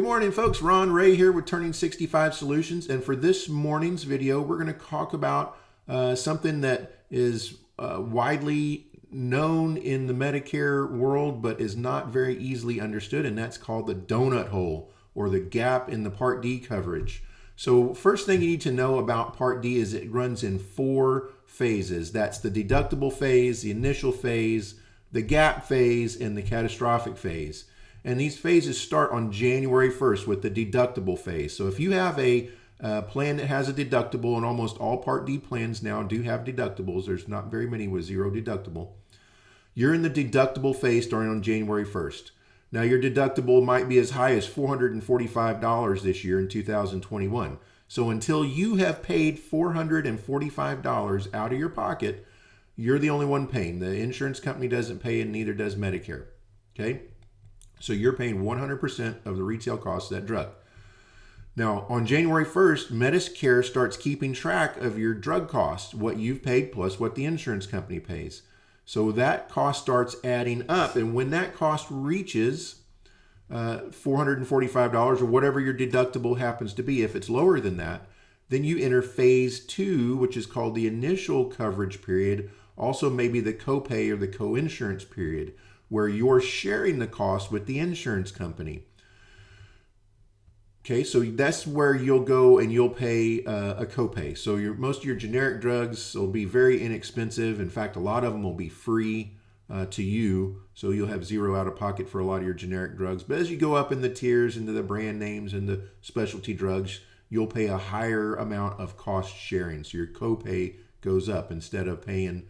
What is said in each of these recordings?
morning, folks. Ron Ray here with Turning 65 Solutions. And for this morning's video, we're going to talk about something that is widely known in the Medicare world, but is not very easily understood. And that's called the donut hole, or the gap in the Part D coverage. So first thing you need to know about Part D is it runs in 4 phases. That's the deductible phase, the initial phase, the gap phase, and the catastrophic phase. And these phases start on January 1st with the deductible phase. So if you have a plan that has a deductible, and almost all Part D plans now do have deductibles, there's not very many with 0 deductible, you're in the deductible phase starting on January 1st. Now your deductible might be as high as $445 this year in 2021. So until you have paid $445 out of your pocket, you're the only one paying. The insurance company doesn't pay, and neither does Medicare. Okay? So you're paying 100% of the retail cost of that drug. Now, on January 1st, Medicare starts keeping track of your drug costs, what you've paid plus what the insurance company pays. So that cost starts adding up, and when that cost reaches $445 or whatever your deductible happens to be, if it's lower than that, then you enter phase 2, which is called the initial coverage period, also maybe the copay or the co-insurance period, where you're sharing the cost with the insurance company. Okay, so that's where you'll go and you'll pay a copay. So most of your generic drugs will be very inexpensive. In fact, a lot of them will be free to you. So you'll have 0 out of pocket for a lot of your generic drugs. But as you go up in the tiers, into the brand names and the specialty drugs, you'll pay a higher amount of cost sharing. So your copay goes up. Instead of paying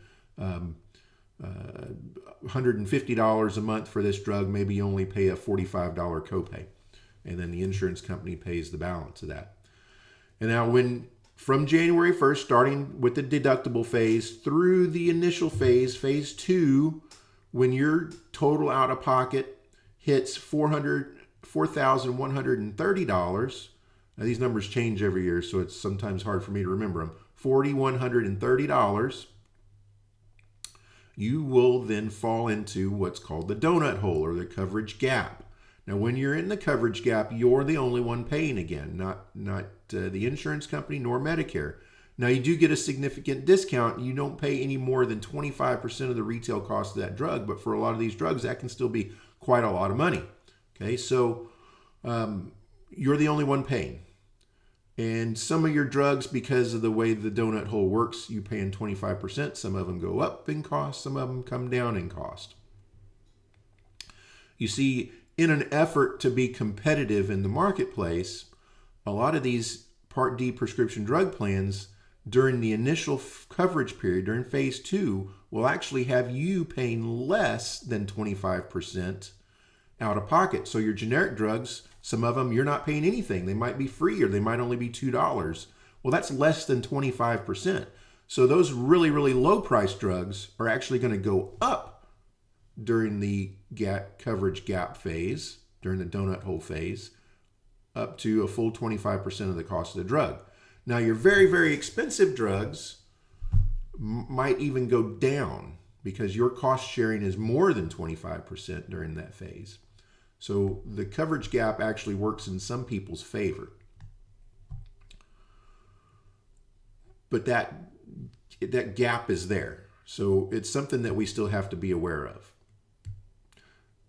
$150 a month for this drug, maybe you only pay a $45 copay, and then the insurance company pays the balance of that. And now from January 1st, starting with the deductible phase through the initial phase, phase 2, when your total out of pocket hits $4,130, now these numbers change every year, so it's sometimes hard for me to remember them, $4,130, you will then fall into what's called the donut hole, or the coverage gap. Now, when you're in the coverage gap, you're the only one paying again, not the insurance company nor Medicare. Now, you do get a significant discount. You don't pay any more than 25% of the retail cost of that drug, but for a lot of these drugs, that can still be quite a lot of money. Okay, so you're the only one paying. And some of your drugs, because of the way the donut hole works, you paying 25%. Some of them go up in cost. Some of them come down in cost. You see, in an effort to be competitive in the marketplace, a lot of these Part D prescription drug plans during the initial coverage period, during phase 2, will actually have you paying less than 25% out of pocket. So your generic drugs, some of them you're not paying anything. They might be free, or they might only be $2. Well, that's less than 25%. So those really, really low price drugs are actually going to go up during the coverage gap phase, during the donut hole phase, up to a full 25% of the cost of the drug. Now, your very, very expensive drugs might even go down because your cost sharing is more than 25% during that phase. So the coverage gap actually works in some people's favor. But that gap is there. So it's something that we still have to be aware of.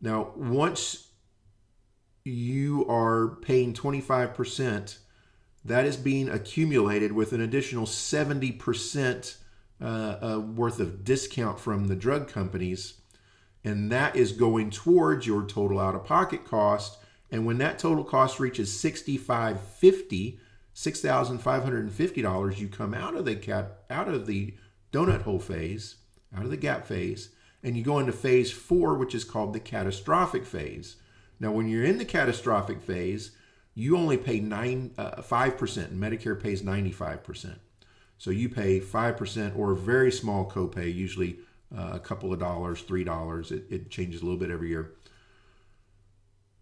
Now, once you are paying 25%, that is being accumulated with an additional 70% worth of discount from the drug companies. And that is going towards your total out-of-pocket cost. And when that total cost reaches $6,550, you come out of the donut hole phase, out of the gap phase, and you go into phase 4, which is called the catastrophic phase. Now, when you're in the catastrophic phase, you only pay 5%, and Medicare pays 95%. So you pay 5% or a very small copay, usually a couple of dollars, $3. It changes a little bit every year.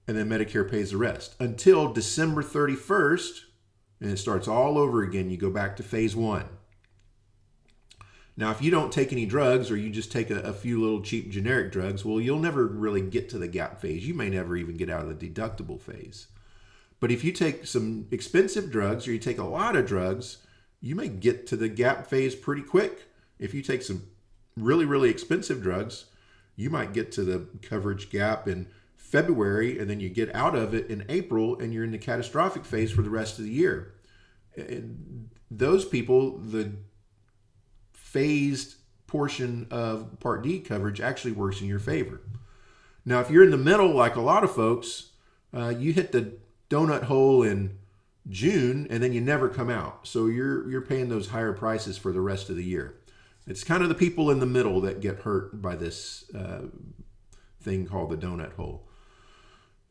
And then Medicare pays the rest until December 31st, and it starts all over again. You go back to phase 1. Now, if you don't take any drugs, or you just take a few little cheap generic drugs, well, you'll never really get to the gap phase. You may never even get out of the deductible phase. But if you take some expensive drugs or you take a lot of drugs, you may get to the gap phase pretty quick. If you take some really, really expensive drugs, you might get to the coverage gap in February, and then you get out of it in April, and you're in the catastrophic phase for the rest of the year. And those people, the phased portion of Part D coverage actually works in your favor. Now, if you're in the middle, like a lot of folks, you hit the donut hole in June and then you never come out. So you're paying those higher prices for the rest of the year. It's kind of the people in the middle that get hurt by this thing called the donut hole.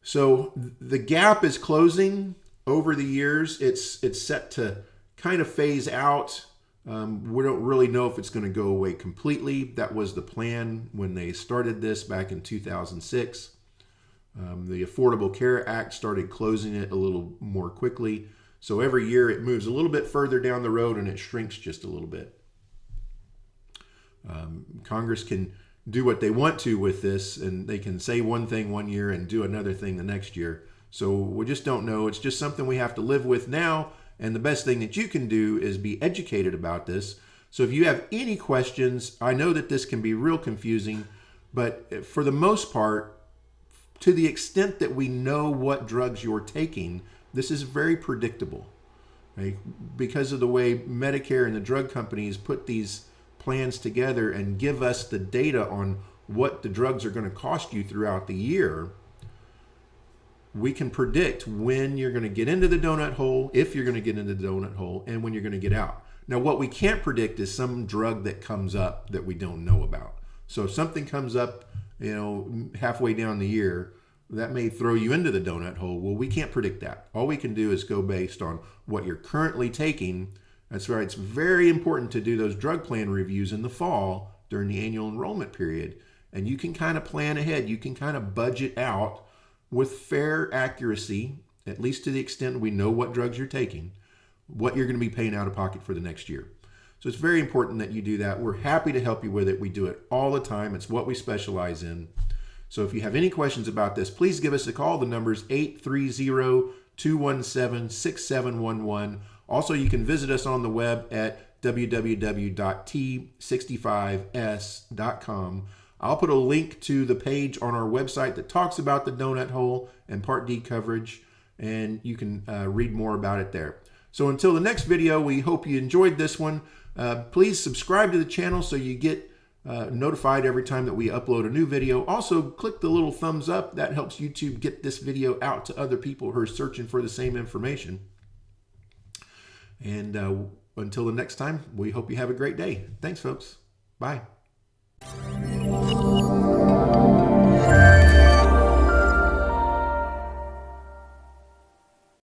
So the gap is closing over the years. It's set to kind of phase out. We don't really know if it's going to go away completely. That was the plan when they started this back in 2006. The Affordable Care Act started closing it a little more quickly. So every year it moves a little bit further down the road and it shrinks just a little bit. Congress can do what they want to with this, and they can say one thing one year and do another thing the next year. So we just don't know. It's just something we have to live with now. And the best thing that you can do is be educated about this. So if you have any questions, I know that this can be real confusing, but for the most part, to the extent that we know what drugs you're taking, this is very predictable. Right? Because of the way Medicare and the drug companies put these plans together and give us the data on what the drugs are going to cost you throughout the year, we can predict when you're going to get into the donut hole, if you're going to get into the donut hole, and when you're going to get out. Now, what we can't predict is some drug that comes up that we don't know about. So if something comes up, halfway down the year, that may throw you into the donut hole. Well, we can't predict that. All we can do is go based on what you're currently taking. That's right. It's very important to do those drug plan reviews in the fall during the annual enrollment period. And you can kind of plan ahead. You can kind of budget out with fair accuracy, at least to the extent we know what drugs you're taking, what you're going to be paying out of pocket for the next year. So it's very important that you do that. We're happy to help you with it. We do it all the time. It's what we specialize in. So if you have any questions about this, please give us a call. The number is 830-217-6711. Also, you can visit us on the web at www.t65s.com. I'll put a link to the page on our website that talks about the donut hole and Part D coverage, and you can read more about it there. So until the next video, we hope you enjoyed this one. Please subscribe to the channel so you get notified every time that we upload a new video. Also, click the little thumbs up. That helps YouTube get this video out to other people who are searching for the same information. And until the next time, we hope you have a great day. Thanks, folks. Bye.